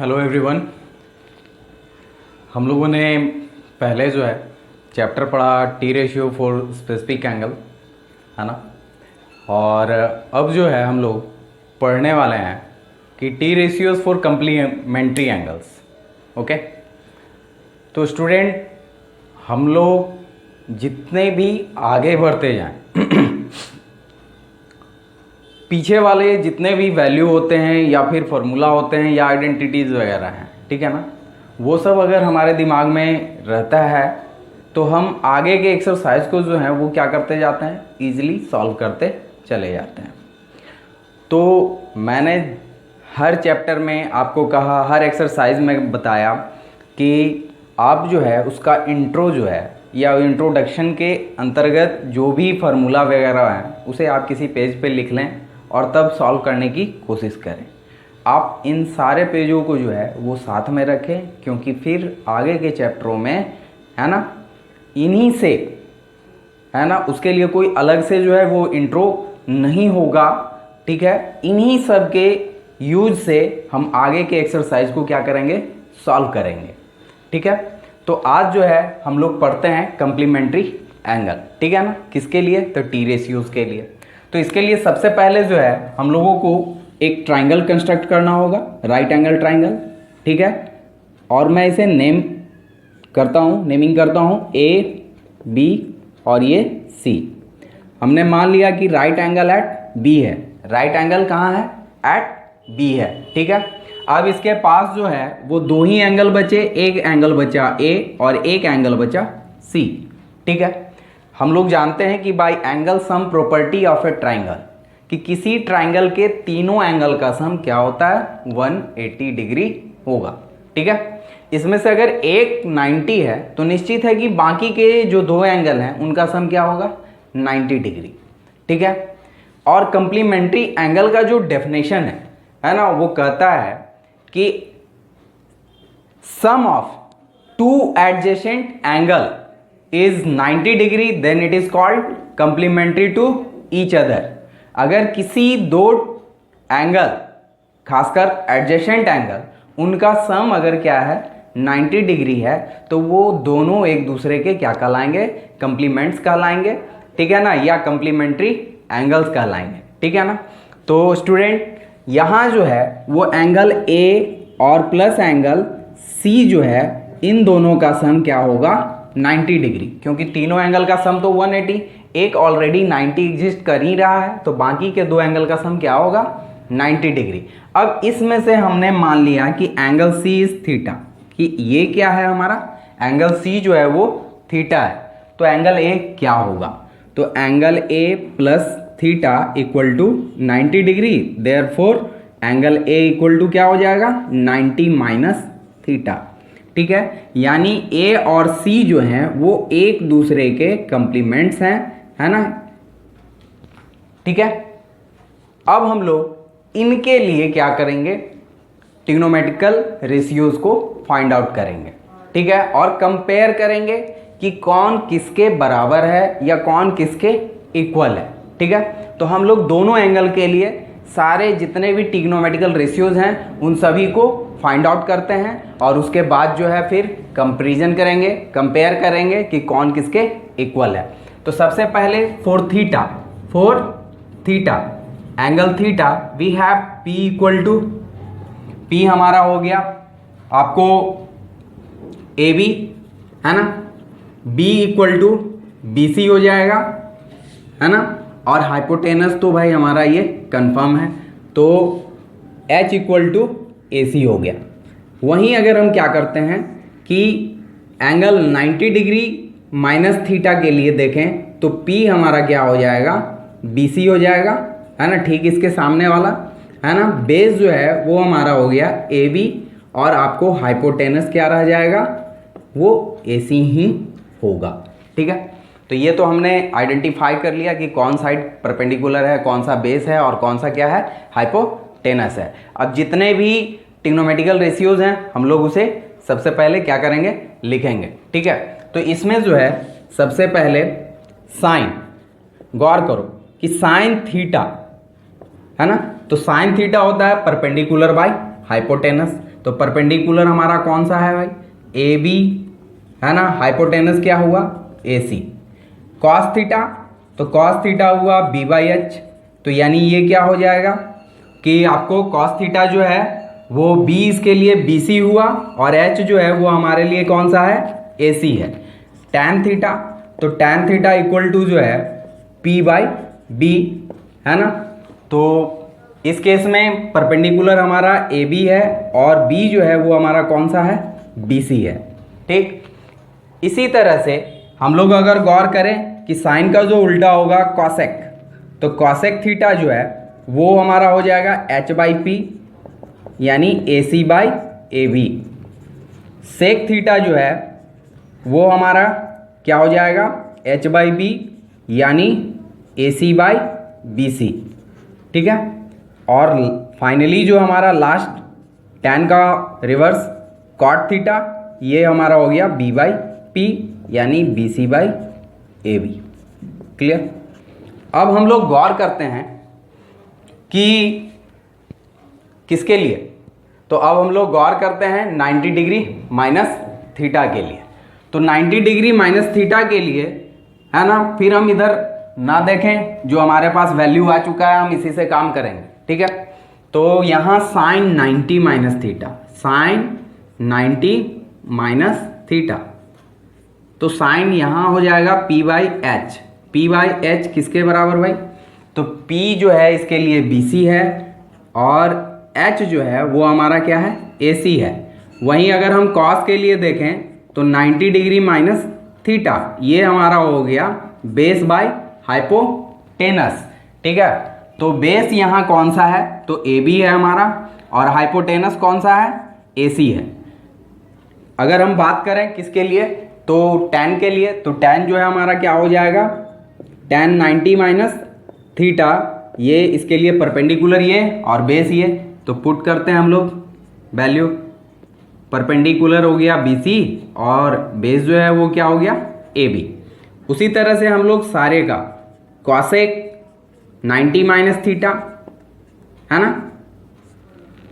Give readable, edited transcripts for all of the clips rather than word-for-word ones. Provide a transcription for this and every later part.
Hello everyone. हम लोगों ने पहले जो है चैप्टर पढ़ा T ratio for specific angle, है ना। और अब जो है हम लोग पढ़ने वाले हैं कि T ratios for complementary angles. Okay, तो स्टूडेंट हम लोग जितने भी आगे बढ़ते जाएं पीछे वाले जितने भी वैल्यू होते हैं या फिर फॉर्मूला होते हैं या आइडेंटिटीज़ वगैरह हैं, ठीक है ना, वो सब अगर हमारे दिमाग में रहता है तो हम आगे के एक्सरसाइज को जो है वो क्या करते जाते हैं, इजीली सॉल्व करते चले जाते हैं। तो मैंने हर चैप्टर में आपको कहा, हर एक्सरसाइज में बताया कि आप जो है उसका इंट्रो जो है या इंट्रोडक्शन के अंतर्गत जो भी फार्मूला वगैरह है उसे आप किसी पेज पे लिख लें और तब सॉल्व करने की कोशिश करें। आप इन सारे पेजों को जो है वो साथ में रखें, क्योंकि फिर आगे के चैप्टरों में, है ना, इन्हीं से, है ना, उसके लिए कोई अलग से जो है वो इंट्रो नहीं होगा, ठीक है। इन्हीं सब के यूज से हम आगे के एक्सरसाइज को क्या करेंगे, सॉल्व करेंगे, ठीक है। तो आज जो है हम लोग पढ़ते हैं कम्प्लीमेंट्री एंगल, ठीक है ना। किसके लिए, तो टी रेशियोज के लिए। तो इसके लिए सबसे पहले जो है हम लोगों को एक ट्राइंगल कंस्ट्रक्ट करना होगा, राइट एंगल ट्राइंगल, ठीक है। और मैं इसे नेमिंग करता हूँ ए बी और ये सी। हमने मान लिया कि राइट एंगल एट बी है। राइट एंगल कहाँ है, एट बी है, ठीक है। अब इसके पास जो है वो दो ही एंगल बचे, एक एंगल बचा ए और एक एंगल बचा सी, ठीक है। हम लोग जानते हैं कि bye angle sum property of A triangle, कि किसी ट्राइंगल के तीनों एंगल का सम क्या होता है, 180 डिग्री होगा, ठीक है। इसमें से अगर एक 90 है तो निश्चित है कि बाकी के जो दो एंगल हैं उनका सम क्या होगा, 90 डिग्री, ठीक है। और कंप्लीमेंट्री एंगल का जो डेफिनेशन है ना, वो कहता है कि sum of two adjacent angle is 90 degree, then it is called complementary to each other. अगर किसी दो एंगल, खासकर एडजेसेंट एंगल, उनका सम अगर क्या है 90 डिग्री है तो वो दोनों एक दूसरे के क्या कहलाएंगे, कंप्लीमेंट्स कहलाएंगे, ठीक है ना, या कंप्लीमेंट्री एंगल्स कहलाएंगे, ठीक है ना। तो स्टूडेंट यहाँ जो है वो एंगल ए और प्लस एंगल सी जो है, इन दोनों का सम क्या होगा, 90 डिग्री, क्योंकि तीनों एंगल का सम तो 180, एक ऑलरेडी 90 एग्जिस्ट कर ही रहा है, तो बाकी के दो एंगल का सम क्या होगा, 90 डिग्री। अब इसमें से हमने मान लिया कि एंगल सी इज थीटा, कि ये क्या है हमारा, एंगल सी जो है वो थीटा है, तो एंगल ए क्या होगा, तो angle A plus theta equal to 90 degree, therefore angle A equal to क्या हो जाएगा, 90 माइनस थीटा, ठीक है। यानी ए और सी जो हैं वो एक दूसरे के कंप्लीमेंट्स हैं, है ना, ठीक है। अब हम लोग इनके लिए क्या करेंगे, ट्रिग्नोमेट्रिकल रेशियोज को फाइंड आउट करेंगे, ठीक है, और कंपेयर करेंगे कि कौन किसके बराबर है या कौन किसके इक्वल है, ठीक है। तो हम लोग दोनों एंगल के लिए सारे जितने भी ट्रिग्नोमेट्रिकल रेशियोज हैं उन सभी को फाइंड आउट करते हैं और उसके बाद जो है फिर कंपैरिजन करेंगे, कंपेयर करेंगे कि कौन किसके इक्वल है। तो सबसे पहले for theta angle theta we have P equal to, P हमारा हो गया आपको ए बी, है ना, B equal to B C हो जाएगा, है ना, और हाइपोटेनस तो भाई हमारा ये कंफर्म है, तो H इक्वल टू ए सी हो गया। वहीं अगर हम क्या करते हैं कि एंगल 90 डिग्री माइनस थीटा के लिए देखें तो P हमारा क्या हो जाएगा, BC हो जाएगा, है ना, ठीक इसके सामने वाला, है ना। बेस जो है वो हमारा हो गया AB और आपको हाइपोटेनस क्या रह जाएगा, वो AC ही होगा, ठीक है। तो ये तो हमने आइडेंटिफाई कर लिया कि कौन साइड परपेंडिकुलर है, कौन सा बेस है और कौन सा क्या है, हाइपोटेनस है। अब जितने भी ट्रिग्नोमेट्रिकल रेशियोज हैं हम लोग उसे सबसे पहले क्या करेंगे, लिखेंगे, ठीक है। तो इसमें जो है सबसे पहले साइन, गौर करो कि साइन थीटा, है ना, तो साइन थीटा होता है परपेंडिकुलर बाय हाइपोटेनस, तो परपेंडिकुलर हमारा कौन सा है भाई, ए बी है ना, हाइपोटेनस क्या हुआ, ए सी। कॉस थीटा, तो कॉस थीटा हुआ बी बाई एच, तो यानी ये क्या हो जाएगा कि आपको कॉस थीटा जो है वो बी इसके लिए बी सी हुआ और एच जो है वो हमारे लिए कौन सा है, ए सी है। टैन थीटा, तो टैन थीटा इक्वल टू जो है पी बाई बी है ना। तो इस केस में परपेंडिकुलर हमारा ए बी है और बी जो है वो हमारा कौन सा है, बी सी है। ठीक, इसी तरह से हम लोग अगर गौर करें कि साइन का जो उल्टा होगा कॉसेक, तो कॉसेक थीटा जो है वो हमारा हो जाएगा एच बाई पी यानी A C by A B. Sec theta जो है वो हमारा क्या हो जाएगा, एच बाई बी यानी ए सी बाई बी सी। ठीक है, और फाइनली जो हमारा लास्ट टैन का रिवर्स कॉट थीटा, ये हमारा हो गया बी बाई पी यानी B C by A B. Clear. अब हम लोग गौर करते हैं कि किसके लिए, तो अब हम लोग गौर करते हैं 90 डिग्री माइनस थीटा के लिए। तो 90 डिग्री माइनस थीटा के लिए है ना, फिर हम इधर ना देखें, जो हमारे पास वैल्यू आ चुका है हम इसी से काम करेंगे। ठीक है, तो यहाँ sin 90 minus theta, sin 90 minus theta, तो साइन यहाँ हो जाएगा P by H. P by H किसके बराबर भाई, तो पी जो है इसके लिए बी सी है और एच जो है वो हमारा क्या है, ए सी है। वहीं अगर हम कॉस के लिए देखें तो 90 डिग्री माइनस थीटा ये हमारा हो गया बेस बाय हाइपोटेनस। ठीक है, तो बेस यहाँ कौन सा है, तो ए बी है हमारा और हाइपोटेनस कौन सा है, ए सी है। अगर हम बात करें किसके लिए, तो टैन के लिए, तो टैन जो है हमारा क्या हो जाएगा, टैन 90 माइनस थीटा, ये इसके लिए परपेंडिकुलर ये और बेस ये, तो पुट करते हैं हम लोग वैल्यू। परपेंडिकुलर हो गया बी सी और बेस जो है वो क्या हो गया, ए बी। उसी तरह से हम लोग सारे का कॉसेक 90 माइनस थीटा है ना,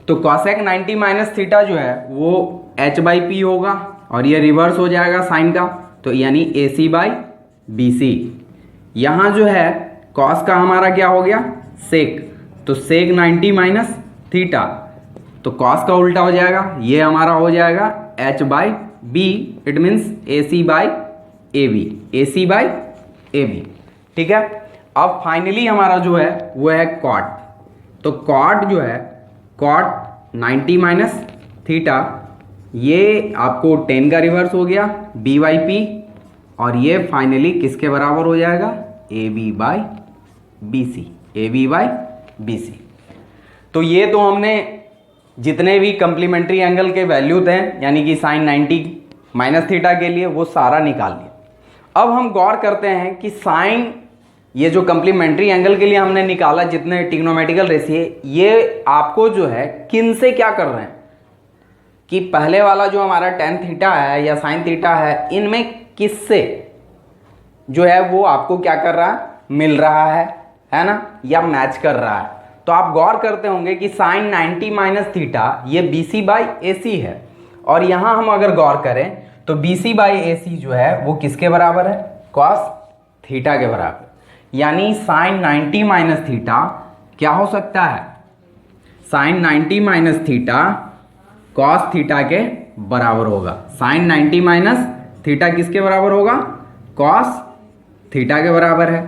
तो कॉसेक 90 माइनस थीटा जो है वो एच बाई पी होगा और ये रिवर्स हो जाएगा साइन का, तो यानी A C by B C. यहाँ जो है कॉस का हमारा क्या हो गया, सेक, तो सेक 90 माइनस थीटा, तो कॉस का उल्टा हो जाएगा, ये हमारा हो जाएगा H by B, it means A C by A B, A C by A B. ठीक है, अब फाइनली हमारा जो है वो है कॉट, तो कॉट जो है कॉट 90 माइनस थीटा, ये आपको 10 का रिवर्स हो गया बी बाई पी और ये फाइनली किसके बराबर हो जाएगा, A B by B C, A B by B C. तो ये तो हमने जितने भी कंप्लीमेंट्री एंगल के वैल्यू थे यानी कि साइन 90 माइनस थीटा के लिए वो सारा निकाल लिया। अब हम गौर करते हैं कि साइन, ये जो कंप्लीमेंट्री एंगल के लिए हमने निकाला जितने ट्रिग्नोमेट्रिकल रेशियो, ये आपको जो है किन से क्या कर रहे हैं कि पहले वाला जो हमारा टेन थीटा है या साइन थीटा है, इनमें किससे जो है वो आपको क्या कर रहा है, मिल रहा है ना, या मैच कर रहा है। तो आप गौर करते होंगे कि साइन 90 माइनस थीटा ये B C by A C है और यहाँ हम अगर गौर करें तो बी सी बाई ए सी जो है वो किसके बराबर है, कॉस थीटा के बराबर। यानी साइन 90 माइनस थीटा क्या हो सकता है, sin 90 minus theta cos theta के बराबर होगा। साइन 90 माइनस थीटा किसके बराबर होगा, कॉस थीटा के बराबर है।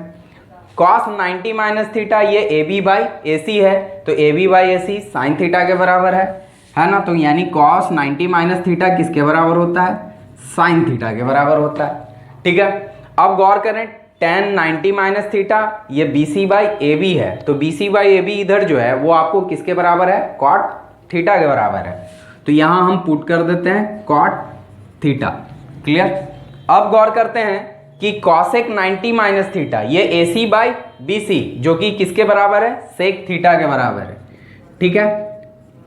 कॉस 90 माइनस थीटा ये ए बी बाई ए सी है, तो A B by A C sin theta के बराबर है ना। तो यानी कॉस 90 माइनस थीटा किसके बराबर होता है, साइन थीटा के बराबर होता है। ठीक है, अब गौर करें टेन 90 माइनस थीटा ये B C by A B है, तो B C by A B इधर जो है वो आपको किसके बराबर है, कॉट थीटा के बराबर है। तो यहाँ हम पुट कर देते हैं कॉट थीटा। क्लियर। अब गौर करते हैं कि कॉसेक 90 माइनस थीटा ये ए सी बाई बी सी जो कि किसके बराबर है, सेक थीटा के बराबर है। ठीक है,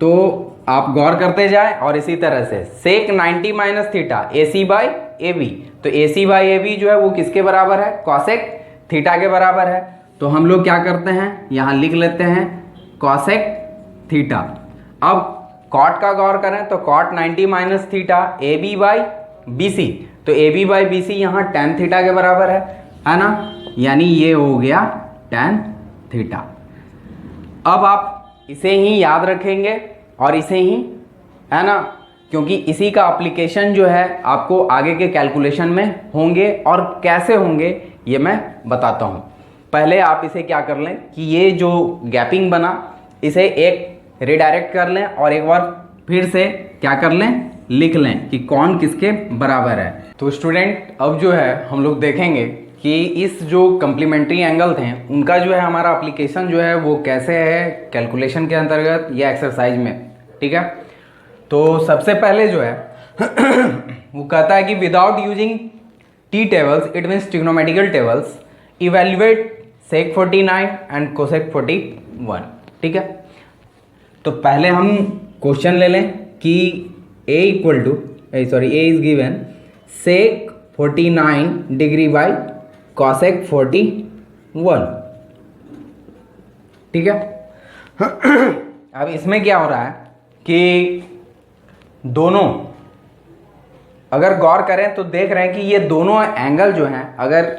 तो आप गौर करते जाए और इसी तरह से sec 90 minus theta A C by A B, तो A C by A B जो है वो किसके बराबर है, कॉसेक थीटा के बराबर है। तो हम लोग क्या करते हैं, यहाँ लिख लेते हैं कॉसेक थीटा। अब कॉट का गौर करें तो cot 90 minus theta A B by B C, तो A B by B C यहाँ टेन थीटा के बराबर है ना, यानी ये हो गया टेन थीटा। अब आप इसे ही याद रखेंगे और इसे ही, है ना, क्योंकि इसी का एप्लीकेशन जो है आपको आगे के कैलकुलेशन में होंगे, और कैसे होंगे ये मैं बताता हूँ। पहले आप इसे क्या कर लें कि ये जो गैपिंग बना इसे एक रिडायरेक्ट कर लें और एक बार फिर से क्या कर लें, लिख लें कि कौन किसके बराबर है। तो स्टूडेंट अब जो है हम लोग देखेंगे कि इस जो कम्प्लीमेंट्री एंगल थे उनका जो है हमारा एप्लीकेशन जो है वो कैसे है कैलकुलेशन के अंतर्गत या एक्सरसाइज में, ठीक है। तो सबसे पहले जो है वो कहता है कि without using T tables it means trigonometrical tables evaluate sec 49 and cosec 41, ठीक है। तो पहले हम क्वेश्चन ले लें कि a equal to a is given sec 49 degree by cosec 41, ठीक है। अब इसमें क्या हो रहा है कि दोनों अगर गौर करें तो देख रहे हैं कि ये दोनों एंगल जो हैं अगर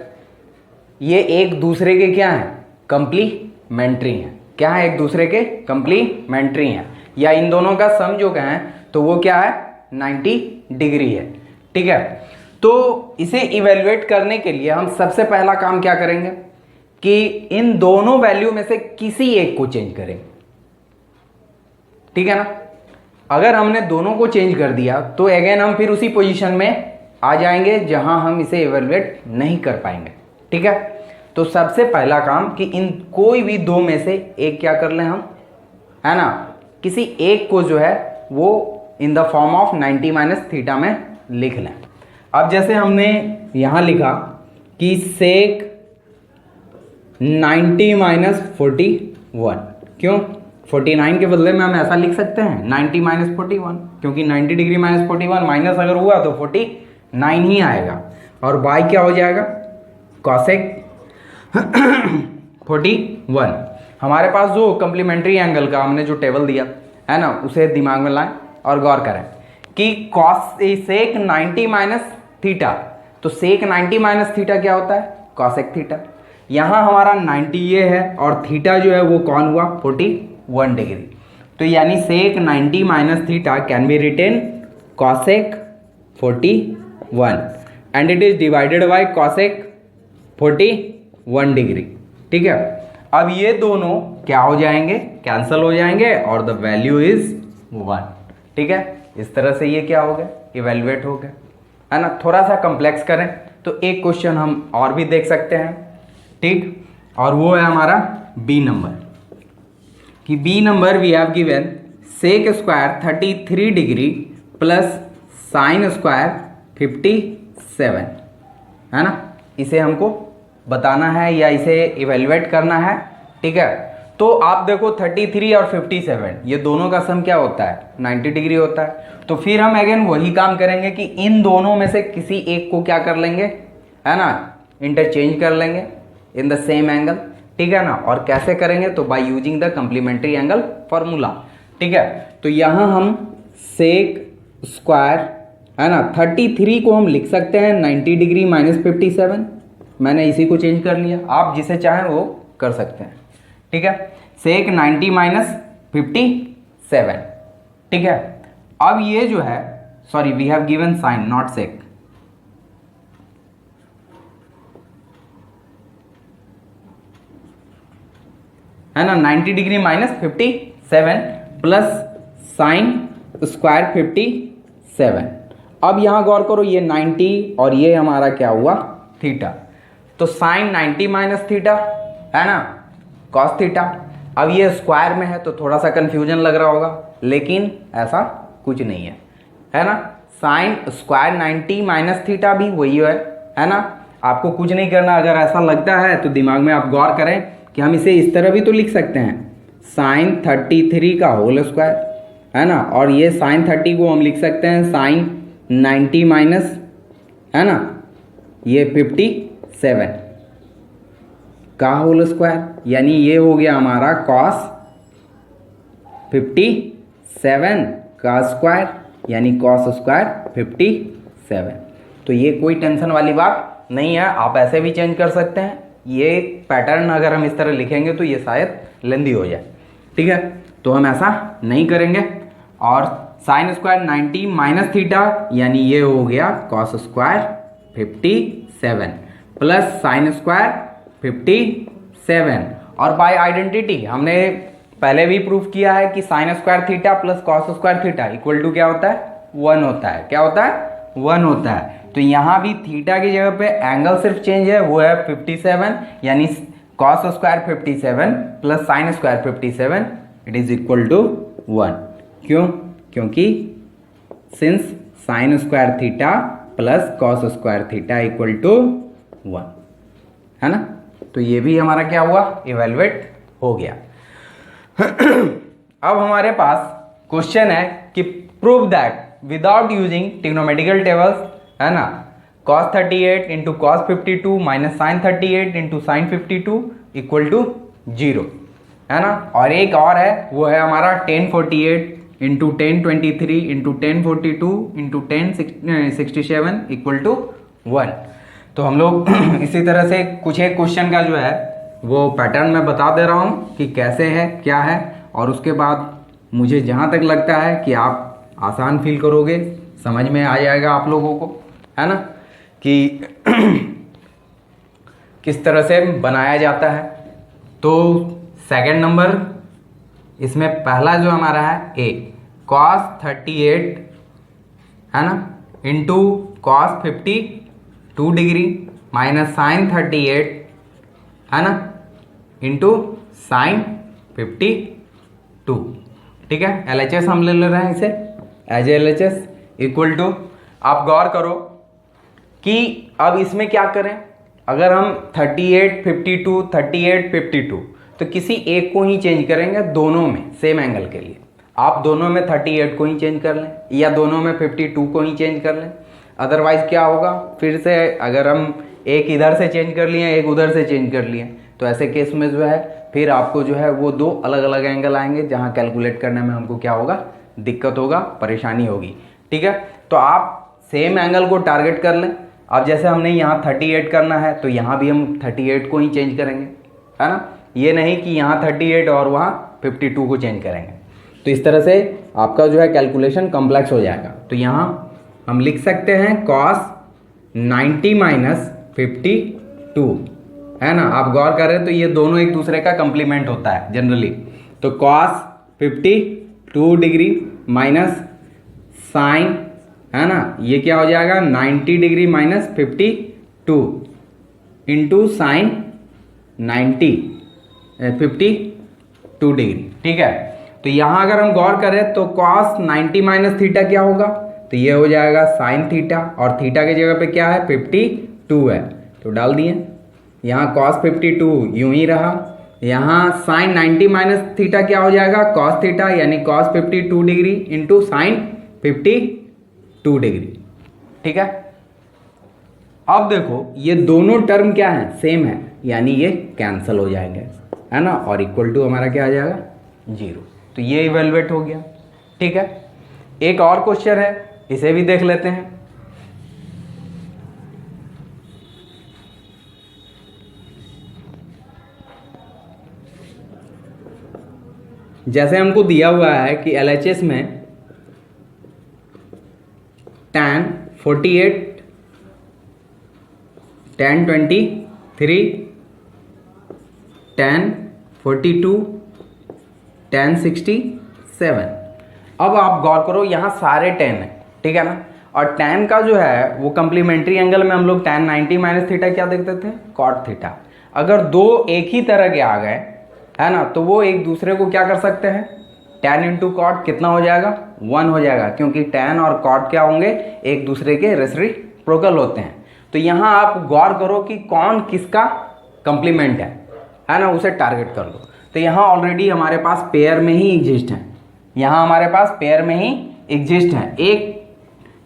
ये एक दूसरे के क्या हैं, कंप्लीमेंट्री हैं। क्या है, एक दूसरे के कंप्लीमेंट्री हैं, या इन दोनों का सम जो कहें तो वो क्या है 90 डिग्री है, ठीक है। तो इसे इवेल्युएट करने के लिए हम सबसे पहला काम क्या करेंगे कि इन दोनों वैल्यू में से किसी एक को चेंज करेंगे, ठीक है ना। अगर हमने दोनों को चेंज कर दिया तो अगेन हम फिर उसी पोजीशन में आ जाएंगे जहां हम इसे इवेल्युएट नहीं कर पाएंगे, ठीक है। तो सबसे पहला काम कि इन कोई भी दो में से एक क्या कर लें हम, है ना, किसी एक को जो है वो in the form of 90 minus theta में लिख लें। अब जैसे हमने यहाँ लिखा कि सेक 90 माइनस 41, क्यों 49 के बदले में हम ऐसा लिख सकते हैं 90 माइनस 41, क्योंकि 90 डिग्री माइनस 41 माइनस अगर हुआ तो 49 ही आएगा, और बाई क्या हो जाएगा कॉसेक 41। हमारे पास जो कम्प्लीमेंट्री एंगल का हमने जो टेबल दिया है ना उसे दिमाग में लाएं और गौर करें कि कॉस सेक 90 माइनस थीटा, तो सेक 90 माइनस थीटा क्या होता है कॉसेक थीटा। यहाँ हमारा 90 ये है और थीटा जो है वो कौन हुआ 41 डिग्री, तो यानी sec 90 minus theta can be written cosec 41 and it is divided by cosec 41 degree, ठीक है। अब ये दोनों क्या हो जाएंगे, कैंसल हो जाएंगे और द वैल्यू इज 1, ठीक है। इस तरह से ये क्या हो गया इवेल्युएट हो गया, है ना। थोड़ा सा कॉम्प्लेक्स करें तो एक क्वेश्चन हम और भी देख सकते हैं, ठीक, और वो है हमारा बी नंबर, कि B number we have given sec square 33 degree plus sign square 57, है ना। इसे हमको बताना है या इसे इवेल्युएट करना है, ठीक है। तो आप देखो 33 और 57 ये दोनों का सम क्या होता है 90 डिग्री होता है। तो फिर हम अगेन वही काम करेंगे कि इन दोनों में से किसी एक को क्या कर लेंगे, है ना, इंटरचेंज कर लेंगे इन द सेम एंगल, ठीक है ना। और कैसे करेंगे तो by using the complementary angle formula, ठीक है। तो यहाँ हम सेक स्क्वायर, है ना, 33 को हम लिख सकते हैं 90 डिग्री माइनस 57, मैंने इसी को चेंज कर लिया, आप जिसे चाहें वो कर सकते हैं, ठीक है। सेक 90 माइनस 57, ठीक है। अब ये जो है sorry we have given sine not sec, है ना, 90 degree minus 57 plus sign square 57। अब यहां गौर करो ये 90 और ये हमारा क्या हुआ थीटा, तो साइन 90 माइनस थीटा, है ना, कॉस थीटा। अब ये स्क्वायर में है तो थोड़ा सा कंफ्यूजन लग रहा होगा, लेकिन ऐसा कुछ नहीं है ना। साइन स्क्वायर 90 माइनस थीटा भी वही है ना। आपको कुछ नहीं करना, अगर ऐसा लगता है तो दिमाग में आप गौर करें कि हम इसे इस तरह भी तो लिख सकते हैं साइन 33 का होल स्क्वायर, है ना, और ये साइन 30 को हम लिख सकते हैं साइन 90 माइनस, है ना, ये 57 का होल स्क्वायर, यानी ये हो गया हमारा कॉस 57 का स्क्वायर यानी कॉस स्क्वायर 57। तो ये कोई टेंशन वाली बात नहीं है, आप ऐसे भी चेंज कर सकते हैं। ये पैटर्न अगर हम इस तरह लिखेंगे तो ये शायद लेंदी हो जाए, ठीक है, तो हम ऐसा नहीं करेंगे। और साइन स्क्वायर 90 माइनस थीटा यानी ये हो गया cos square 57 plus sign square 57। और बाय आइडेंटिटी हमने पहले भी प्रूफ किया है कि sin square theta plus cos square theta equal to क्या होता है, 1 होता है। क्या होता है, 1 होता है। तो यहाँ भी थीटा की जगह पे एंगल सिर्फ चेंज है, वो है 57 यानी cos square 57 plus sign square 57 it is equal to 1। क्यों? क्योंकि since sin square theta plus cos square theta equal to 1 है ना। तो ये भी हमारा क्या हुआ, इवेलुएट हो गया। अब हमारे पास क्वेश्चन है कि prove that without using trigonometrical tables, है ना, cos 38 into cos 52 minus sin 38 into sin 52 equal to 0, है ना। और एक और है, वो है हमारा 1048 into 1023 into 1042 into 1067 equal to 1। तो हम लोग इसी तरह से कुछ एक क्वेश्चन का जो है वो पैटर्न मैं बता दे रहा हूँ कि कैसे है क्या है, और उसके बाद मुझे जहाँ तक लगता है कि आप आसान फील करोगे, समझ में आ जाएगा आप लोगों को, है ना, कि किस तरह से बनाया जाता है। तो सेकंड नंबर इसमें पहला जो हमारा है ए कॉस 38, है ना, into cos 52 degree minus sin 38, है ना, इंटू साइन 52, ठीक है। LHS हम ले रहे हैं इसे एज LHS इक्वल टू, आप गौर करो कि अब इसमें क्या करें, अगर हम 38 52 38 52 तो किसी एक को ही चेंज करेंगे दोनों में सेम एंगल के लिए। आप दोनों में 38 को ही चेंज कर लें या दोनों में 52 को ही चेंज कर लें। अदरवाइज क्या होगा, फिर से अगर हम एक इधर से चेंज कर लिए एक उधर से चेंज कर लिए तो ऐसे केस में जो है फिर आपको जो है वो दो अलग अलग एंगल आएंगे जहाँ कैलकुलेट करने में हमको क्या होगा, दिक्कत होगा, परेशानी होगी, ठीक है। तो आप सेम एंगल को टारगेट कर लें। अब जैसे हमने यहाँ 38 करना है तो यहाँ भी हम 38 को ही चेंज करेंगे, है ना, ये नहीं कि यहाँ 38 और वहाँ 52 को चेंज करेंगे। तो इस तरह से आपका जो है कैलकुलेशन कॉम्प्लेक्स हो जाएगा। तो यहाँ हम लिख सकते हैं कॉस 90 माइनस 52, है ना। आप गौर करें तो ये दोनों एक दूसरे का कंप्लीमेंट होता है जनरली। तो कॉस 52 डिग्री माइनस साइन, है ना, ये क्या हो जाएगा 90 degree minus 52 into sin 52 degree, ठीक है। तो यहाँ अगर हम गौर करें तो कॉस 90 माइनस थीटा क्या होगा, तो ये हो जाएगा साइन थीटा, और थीटा की जगह पे क्या है 52 है तो डाल दिए। यहाँ कॉस 52 यूं ही रहा। यहाँ साइन 90 माइनस थीटा क्या हो जाएगा कॉस थीटा यानी cos 52 degree into sin 52 degree, ठीक है। अब देखो ये दोनों टर्म क्या है, सेम है, यानी ये कैंसिल हो जाएंगे, है ना, और इक्वल टू हमारा क्या आ जाएगा 0। तो ये इवेलुएट हो गया, ठीक है। एक और क्वेश्चन है, इसे भी देख लेते हैं। जैसे हमको दिया हुआ है कि LHS में tan 48 tan 23 tan 42 tan 67। अब आप गौर करो यहाँ सारे tan है, ठीक है ना, और tan का जो है वो कंप्लीमेंट्री एंगल में हम लोग tan 90 माइनस थीटा क्या देखते थे cot थीटा। अगर दो एक ही तरह के आ गए, है ना, तो वो एक दूसरे को क्या कर सकते हैं, tan इंटू कॉट कितना हो जाएगा 1 हो जाएगा, क्योंकि tan और cot क्या होंगे एक दूसरे के रेसिप्रोकल होते हैं। तो यहाँ आप गौर करो कि कौन किसका कंप्लीमेंट है ना, उसे टारगेट कर लो। तो यहाँ ऑलरेडी हमारे पास पेयर में ही एग्जिस्ट है, यहाँ हमारे पास पेयर में ही एग्जिस्ट है। एक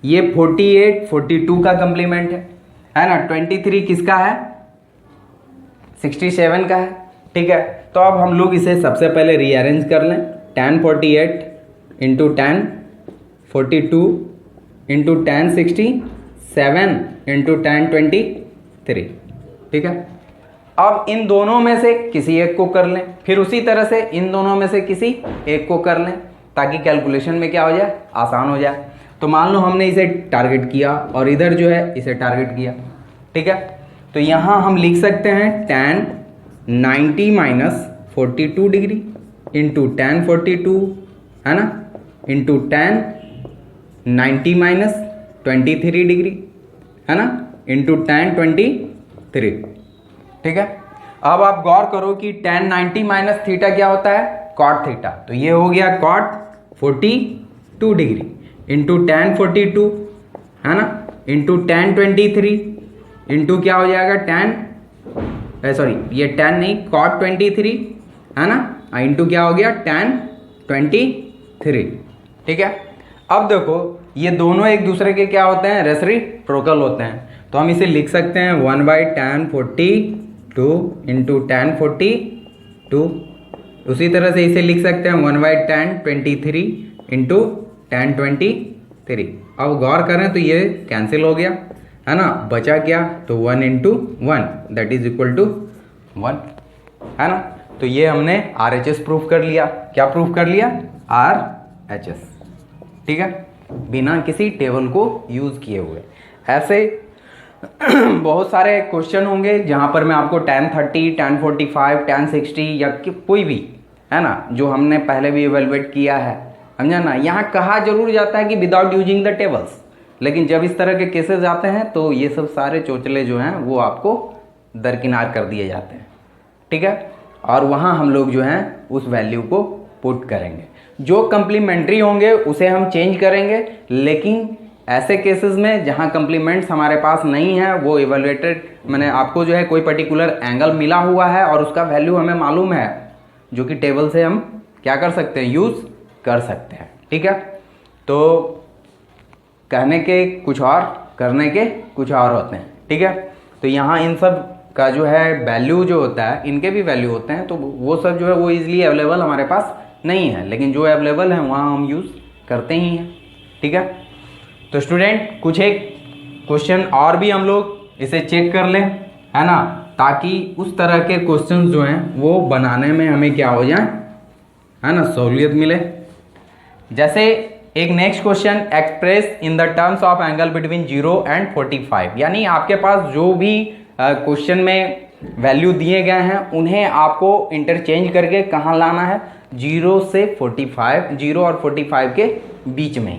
ये 48 42 का कंप्लीमेंट है ना, 23 किसका है 67 का है, ठीक है। तो अब हम लोग इसे सबसे पहले रीअरेंज कर लें, tan 48 into tan 42 into tan 60, 7 into tan 23, ठीक है। अब इन दोनों में से किसी एक को कर लें, फिर उसी तरह से इन दोनों में से किसी एक को कर लें, ताकि कैलकुलेशन में क्या हो जाए, आसान हो जाए। तो मान लो हमने इसे टारगेट किया और इधर जो है इसे टारगेट किया, ठीक है। तो यहाँ हम लिख सकते हैं tan 90 minus 42 degree into tan 42, है ना, इंटू tan 90 माइनस 23 डिग्री, है ना, इंटू tan 23, ठीक है। अब आप गौर करो कि tan 90 माइनस थीटा क्या होता है, cot थीटा। तो ये हो गया cot 42 डिग्री इंटू tan 42, है ना, इंटू tan 23, इंटू क्या हो जाएगा tan, सॉरी ये tan नहीं, cot 23, है ना, इंटू क्या हो गया tan 23, ठीक है। अब देखो ये दोनों एक दूसरे के क्या होते हैं, रेसिप्रोकल होते हैं। तो हम इसे लिख सकते हैं 1/tan 42 इंटू tan 42। उसी तरह से इसे लिख सकते हैं 1/tan 23 इंटू tan 23। अब गौर करें तो ये कैंसिल हो गया, है ना, बचा क्या, तो 1 into 1 that is equal to 1, है ना। तो ये हमने RHS प्रूफ कर लिया। क्या प्रूफ कर लिया, RHS, ठीक है, बिना किसी टेबल को यूज़ किए हुए। ऐसे बहुत सारे क्वेश्चन होंगे जहाँ पर मैं आपको tan 30, tan 45, tan 60 या कोई भी, है ना, जो हमने पहले भी इवेलुएट किया है, समझा ना। यहाँ कहा जरूर जाता है कि विदाउट यूजिंग द टेबल्स, लेकिन जब इस तरह के केसेस आते हैं तो ये सब सारे चोचले जो हैं वो आपको दरकिनार कर दिए जाते हैं, ठीक है। और वहाँ हम लोग जो हैं उस वैल्यू को पुट करेंगे। जो कंप्लीमेंट्री होंगे उसे हम चेंज करेंगे, लेकिन ऐसे केसेस में जहाँ कंप्लीमेंट्स हमारे पास नहीं है, वो इवेलुएटेड, मैंने आपको जो है कोई पर्टिकुलर एंगल मिला हुआ है और उसका वैल्यू हमें मालूम है, जो कि टेबल से हम क्या कर सकते हैं, यूज़ कर सकते हैं, ठीक है। तो कहने के कुछ और, करने के कुछ और होते हैं, ठीक है। तो यहाँ इन सब का जो है वैल्यू जो होता है, इनके भी वैल्यू होते हैं, तो वो सब जो है वो इजीली अवेलेबल हमारे पास नहीं है, लेकिन जो अवेलेबल है वहाँ हम यूज़ करते ही हैं, ठीक है। तो स्टूडेंट कुछ एक क्वेश्चन और भी हम लोग इसे चेक कर लें, है ना, ताकि उस तरह के क्वेश्चन जो हैं वो बनाने में हमें क्या हो जाए, है ना, सहूलियत मिले। जैसे एक next question, express in the terms of angle between 0 and 45, यानी आपके पास जो भी क्वेश्चन में वैल्यू दिए गए हैं उन्हें आपको इंटरचेंज करके कहाँ लाना है, 0 से 45, 0 और 45 के बीच में,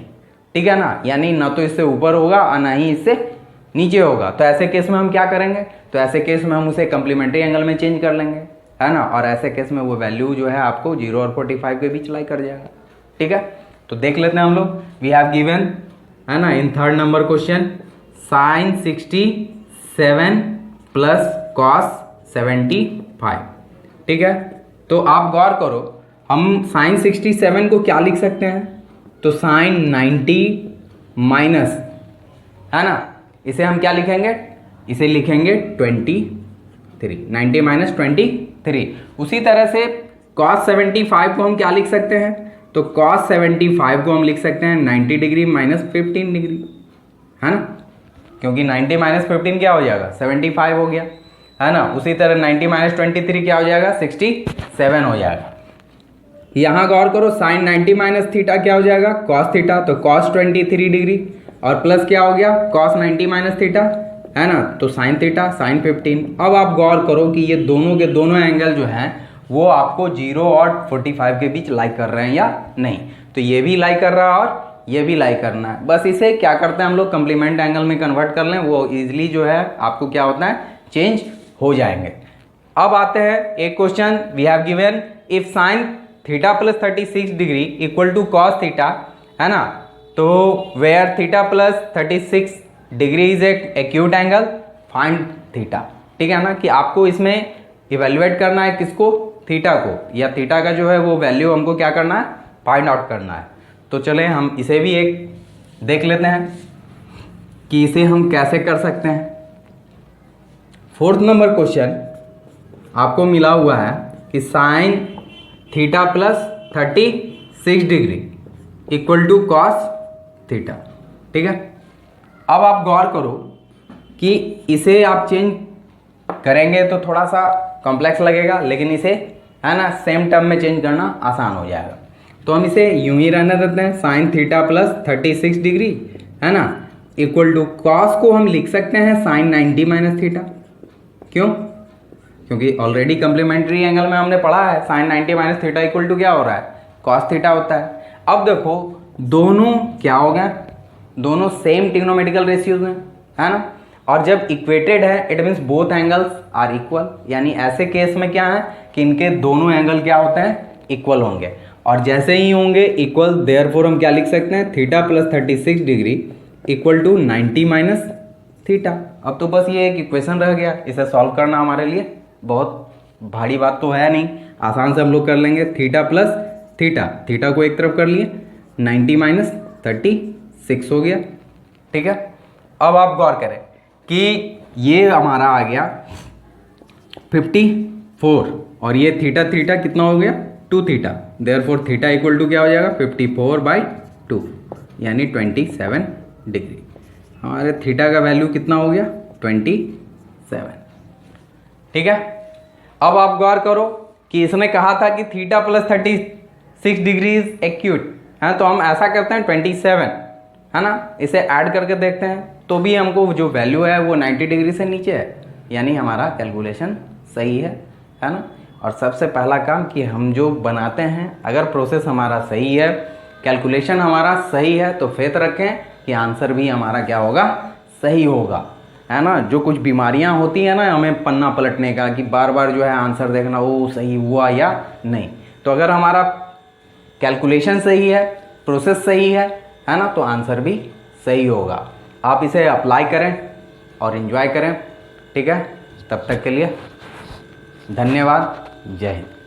ठीक है ना। यानी ना तो इससे ऊपर होगा और ना ही इससे नीचे होगा। तो ऐसे केस में हम क्या करेंगे, तो ऐसे केस में हम उसे कम्प्लीमेंट्री एंगल में चेंज कर लेंगे, है ना, और ऐसे केस में वो वैल्यू जो है आपको 0 और 45 के बीच लाई कर जाएगा, ठीक है। तो देख लेते हैं हम लोग, वी हैव गिवन, है ना, in third number question sin 67 plus cos 75, ठीक है। तो आप गौर करो, हम sin 67 को क्या लिख सकते हैं, तो sin 90 माइनस, है ना, इसे हम क्या लिखेंगे, इसे लिखेंगे 23, 90 माइनस 23। उसी तरह से cos 75 को हम क्या लिख सकते हैं, तो cos 75 को हम लिख सकते हैं 90 डिग्री माइनस 15 डिग्री, है ना, क्योंकि 90 माइनस 15 क्या हो जाएगा, 75 हो गया, है ना। उसी तरह 90 माइनस 23 क्या हो जाएगा, 67 हो जाएगा। यहाँ गौर करो, साइन 90 माइनस थीटा क्या हो जाएगा, cos थीटा, तो cos 23 डिग्री और प्लस क्या हो गया, cos 90 माइनस थीटा, है ना, तो साइन थीटा, साइन 15। अब आप गौर करो कि ये दोनों के दोनों एंगल जो हैं वो आपको 0 और 45 के बीच लाई कर रहे हैं या नहीं, तो ये भी लाई कर रहा है और ये भी लाई करना है। बस इसे क्या करते हैं हम लोग, कंप्लीमेंट एंगल में कन्वर्ट कर लें, वो इजीली जो है आपको क्या होता है, चेंज हो जाएंगे। अब आते हैं एक question, we have given if sin theta plus 36 degree equal to cos theta, है ना, तो where theta plus 36 degree is acute angle, find theta, ठीक है ना, कि आपको इसमें इवेल्युएट करना है किसको, थीटा को, या थीटा का जो है वो वैल्यू हमको क्या करना है, फाइंड आउट करना है। तो चलें हम इसे भी एक देख लेते हैं कि इसे हम कैसे कर सकते हैं। फोर्थ नंबर क्वेश्चन आपको मिला हुआ है कि sin theta plus 36 degree equal to cos theta. ठीक है, अब आप गौर करो कि इसे आप चेंज करेंगे तो थोड़ा सा कॉम्प्लेक्स लगेगा, लेकिन इसे है ना सेम टर्म में चेंज करना आसान हो जाएगा। तो हम इसे यूं ही रहने देते हैं, साइन थीटा प्लस 36 डिग्री है ना इक्वल टू कॉस को हम लिख सकते हैं साइन 90 माइनस थीटा। क्यों? क्योंकि ऑलरेडी कंप्लीमेंट्री एंगल में हमने पढ़ा है sin 90 minus theta equal to क्या हो रहा है, कॉस थीटा होता है। अब देखो दोनों क्या हो गए, दोनों सेम ट्रिग्नोमेट्रिकल रेशियोज में है ना, और जब इक्वेटेड है it means both angles are equal, यानी ऐसे केस में क्या है कि इनके दोनों एंगल क्या होते हैं, इक्वल होंगे। और जैसे ही होंगे इक्वल, देयरफॉर हम क्या लिख सकते हैं, theta plus 36 degree equal to 90 minus theta. अब तो बस ये एक इक्वेशन रह गया, इसे सॉल्व करना हमारे लिए बहुत भारी बात तो है नहीं, आसान से हम लोग कर लेंगे। थीटा प्लस थीटा, थीटा को एक तरफ कर लिए, 90 माइनस 36 हो गया। ठीक है, अब आप गौर करें कि ये हमारा आ गया 54 और ये थीटा थीटा कितना हो गया, 2 theta. Therefore theta equal to क्या हो जाएगा, 54/2 यानी 27 डिग्री। हमारे थीटा का वैल्यू कितना हो गया, 27। ठीक है, अब आप गौर करो कि इसने कहा था कि theta plus 36 degree is acute है, तो हम ऐसा करते हैं 27 है ना, इसे ऐड करके देखते हैं तो भी हमको जो वैल्यू है वो 90 डिग्री से नीचे है, यानी हमारा कैलकुलेशन सही है ना। और सबसे पहला काम कि हम जो बनाते हैं, अगर प्रोसेस हमारा सही है, कैलकुलेशन हमारा सही है, तो फेथ रखें कि आंसर भी हमारा क्या होगा, सही होगा है ना। जो कुछ बीमारियां होती है ना हमें पन्ना पलटने का, कि बार बार जो है आंसर देखना वो सही हुआ या नहीं, तो अगर हमारा कैलकुलेशन सही है, प्रोसेस सही है ना, तो आंसर भी सही होगा। आप इसे अप्लाई करें और एंजॉय करें। ठीक है, तब तक के लिए धन्यवाद, जय हिंद।